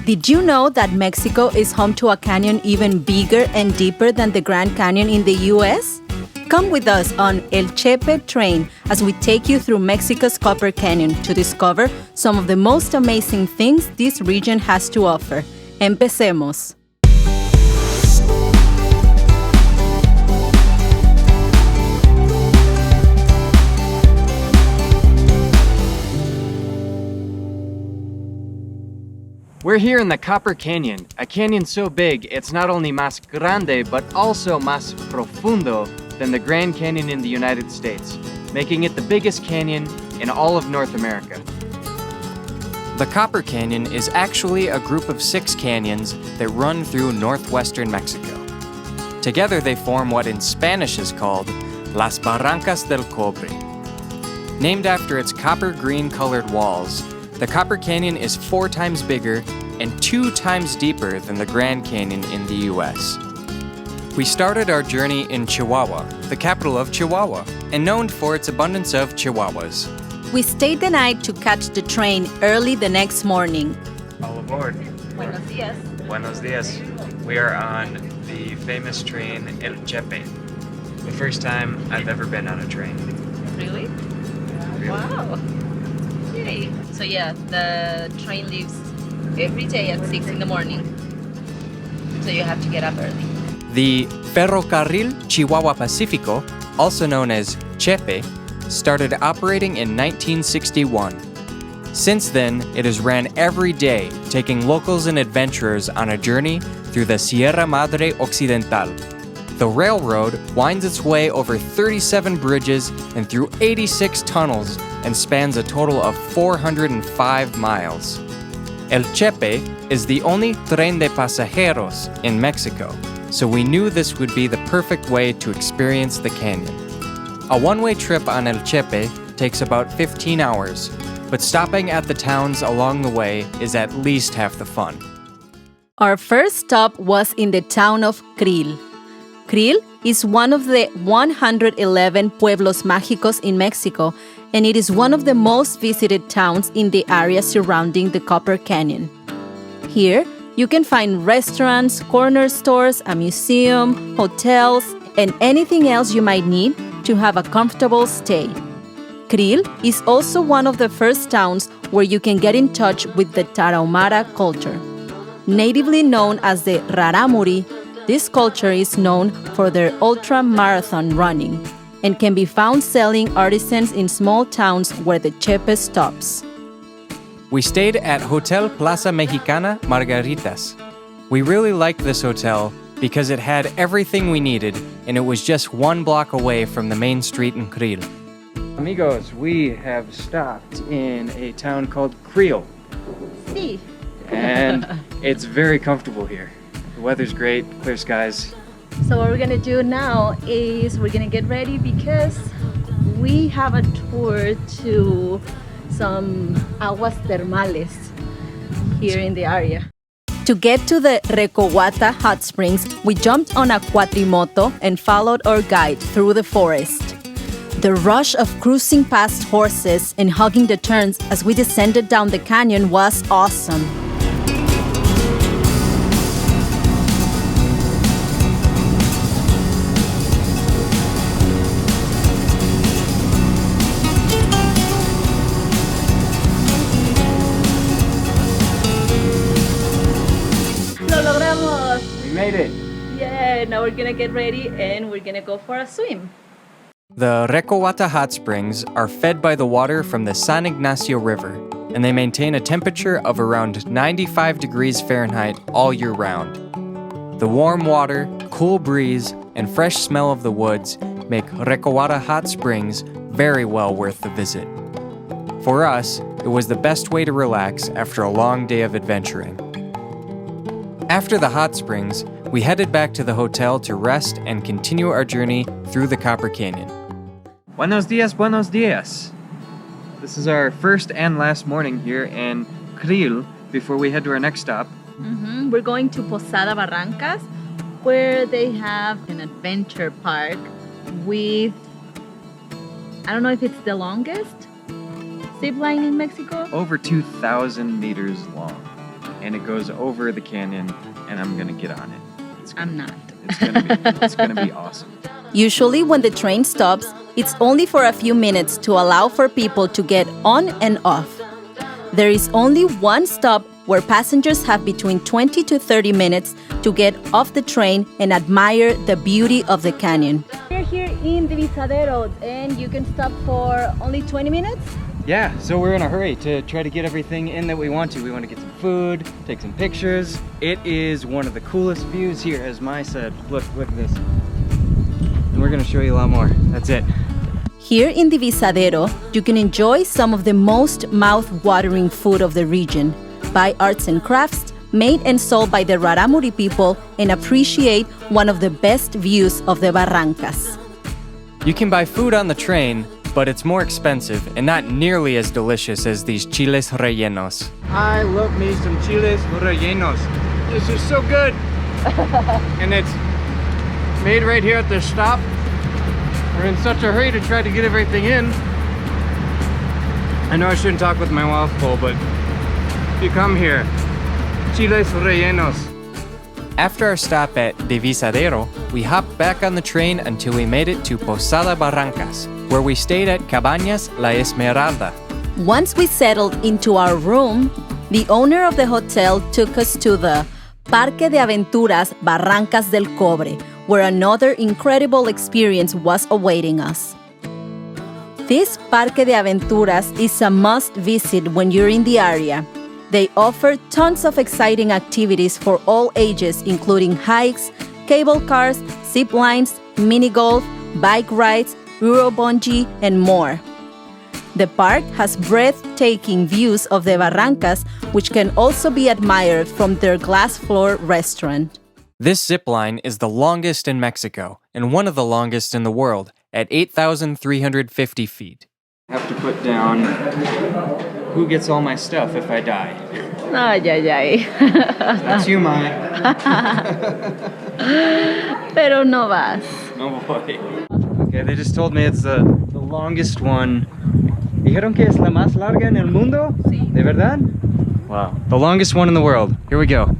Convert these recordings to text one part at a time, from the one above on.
Did you know that Mexico is home to a canyon even bigger and deeper than the Grand Canyon in the US? Come with us on El Chepe train as we take you through Mexico's Copper Canyon to discover some of the most amazing things this region has to offer. Empecemos! We're here in the Copper Canyon, a canyon so big it's not only más grande but also más profundo than the Grand Canyon in the United States, making it the biggest canyon in all of North America. The Copper Canyon is actually a group of 6 canyons that run through northwestern Mexico. Together they form what in Spanish is called Las Barrancas del Cobre. Named after its copper-green colored walls, the Copper Canyon is 4 times bigger and 2 times deeper than the Grand Canyon in the US. We started our journey in Chihuahua, the capital of Chihuahua, and known for its abundance of chihuahuas. We stayed the night to catch the train early the next morning. All aboard. Buenos dias. Buenos dias. We are on the famous train El Chepe. The first time I've ever been on a train. Really? Really? Wow. Yay. So yeah, the train leaves every day at 6 in the morning. So you have to get up early. The Ferrocarril Chihuahua Pacifico, also known as Chepe, started operating in 1961. Since then, it has ran every day, taking locals and adventurers on a journey through the Sierra Madre Occidental. The railroad winds its way over 37 bridges and through 86 tunnels and spans a total of 405 miles. El Chepe is the only tren de pasajeros in Mexico, so we knew this would be the perfect way to experience the canyon. A one-way trip on El Chepe takes about 15 hours, but stopping at the towns along the way is at least half the fun. Our first stop was in the town of Krill. Krill is one of the 111 Pueblos Mágicos in Mexico, and it is one of the most visited towns in the area surrounding the Copper Canyon. Here, you can find restaurants, corner stores, a museum, hotels, and anything else you might need to have a comfortable stay. Krill is also one of the first towns where you can get in touch with the Tarahumara culture. Natively known as the Rarámuri, this culture is known for their ultra-marathon running and can be found selling artisans in small towns where the Chepe stops. We stayed at Hotel Plaza Mexicana Margaritas. We really liked this hotel because it had everything we needed and it was just 1 block away from the main street in Krill. Amigos, we have stopped in a town called Krill. Sí. And it's very comfortable here. The weather's great, clear skies. So what we're gonna do now is we're gonna get ready because we have a tour to some aguas termales here in the area. To get to the Recowata hot springs, we jumped on a CUATRIMOTO and followed our guide through the forest. The rush of cruising past horses and hugging the turns as we descended down the canyon was awesome. We made it! Yeah, now we're gonna get ready and we're gonna go for a swim. The Recowata hot springs are fed by the water from the San Ignacio River, and they maintain a temperature of around 95 degrees Fahrenheit all year round. The warm water, cool breeze, and fresh smell of the woods make Recowata hot springs very well worth the visit. For us, it was the best way to relax after a long day of adventuring. After the hot springs, we headed back to the hotel to rest and continue our journey through the Copper Canyon. Buenos dias, buenos dias! This is our first and last morning here in Krill before we head to our next stop. We're going to Posada Barrancas, where they have an adventure park with, I don't know if it's the longest zip line in Mexico. Over 2,000 meters long. and it goes over the canyon, and I'm gonna get on it. I'm not. It's gonna be awesome. Usually, when the train stops, it's only for a few minutes to allow for people to get on and off. There is only one stop where passengers have between 20 to 30 minutes to get off the train and admire the beauty of the canyon. We're here in Divisadero, and you can stop for only 20 minutes? Yeah, so we're in a hurry to try to get everything in that we want to. We want to get some food, take some pictures. It is one of the coolest views here, as Mai said. Look at this. And we're gonna show you a lot more. That's it. Here in Divisadero, you can enjoy some of the most mouth-watering food of the region, buy arts and crafts made and sold by the Raramuri people, and appreciate one of the best views of the Barrancas. You can buy food on the train, but it's more expensive and not nearly as delicious as these Chiles Rellenos. I love me some Chiles Rellenos. This is so good. And it's made right here at the stop. We're in such a hurry to try to get everything in. I know I shouldn't talk with my mouth full, but if you come here, Chiles Rellenos. After our stop at Divisadero, we hopped back on the train until we made it to Posada Barrancas, where we stayed at Cabañas La Esmeralda. Once we settled into our room, the owner of the hotel took us to the Parque de Aventuras Barrancas del Cobre, where another incredible experience was awaiting us. This Parque de Aventuras is a must visit when you're in the area. They offer tons of exciting activities for all ages, including hikes, cable cars, zip lines, mini golf, bike rides, Euro bungee, and more. The park has breathtaking views of the Barrancas, which can also be admired from their glass floor restaurant. This zip line is the longest in Mexico and one of the longest in the world at 8,350 feet. I have to put down who gets all my stuff if I die. Ay, ay, ay. That's you, Mai. Pero no vas. Oh boy. Okay, they just told me it's the longest one. ¿Dijeron que es la más larga en el mundo? Sí. ¿De verdad? Wow. The longest one in the world. Here we go.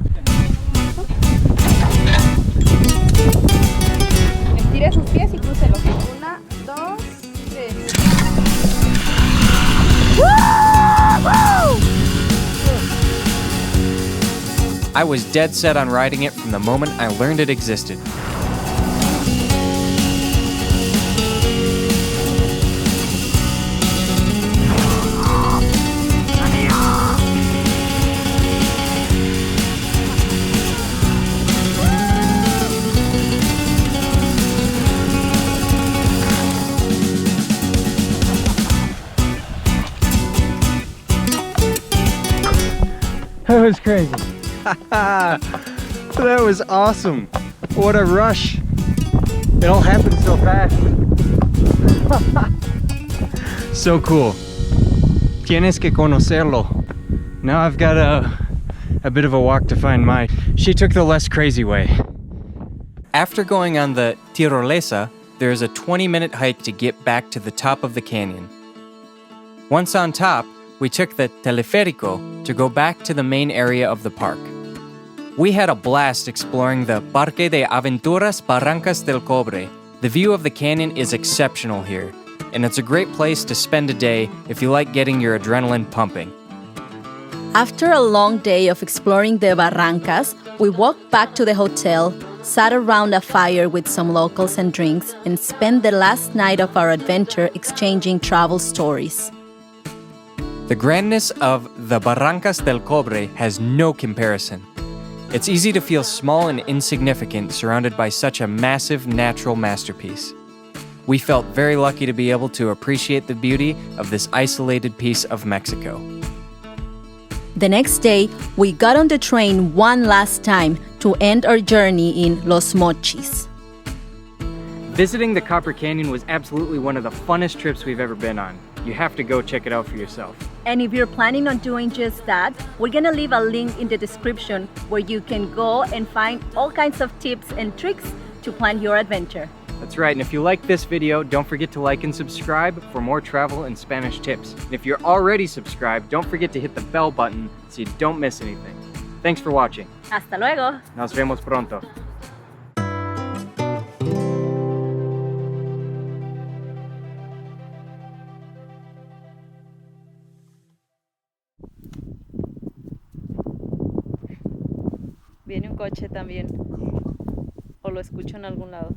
Estire sus pies y crucelo. 1, 2, 3. I was dead set on riding it from the moment I learned it existed. That was crazy. That was awesome. What a rush. It all happened so fast. So cool. Tienes que conocerlo. Now I've got a bit of a walk to find Mai. She took the less crazy way. After going on the Tirolesa, there is a 20-minute hike to get back to the top of the canyon. Once on top, we took the teleférico to go back to the main area of the park. We had a blast exploring the Parque de Aventuras Barrancas del Cobre. The view of the canyon is exceptional here, and it's a great place to spend a day if you like getting your adrenaline pumping. After a long day of exploring the Barrancas, we walked back to the hotel, sat around a fire with some locals and drinks, and spent the last night of our adventure exchanging travel stories. The grandness of the Barrancas del Cobre has no comparison. It's easy to feel small and insignificant surrounded by such a massive natural masterpiece. We felt very lucky to be able to appreciate the beauty of this isolated piece of Mexico. The next day, we got on the train one last time to end our journey in Los Mochis. Visiting the Copper Canyon was absolutely one of the funnest trips we've ever been on. You have to go check it out for yourself. And if you're planning on doing just that, we're gonna leave a link in the description where you can go and find all kinds of tips and tricks to plan your adventure. That's right, and if you like this video, don't forget to like and subscribe for more travel and Spanish tips. And if you're already subscribed, don't forget to hit the bell button so you don't miss anything. Thanks for watching. Hasta luego. Nos vemos pronto. Viene un coche también. O lo escucho en algún lado.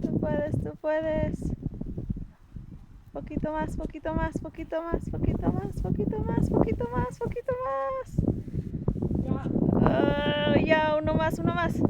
Tú puedes, tú puedes. Poquito más, poquito más, poquito más, poquito más, poquito más, poquito más, poquito más. Ya, uno más, uno más.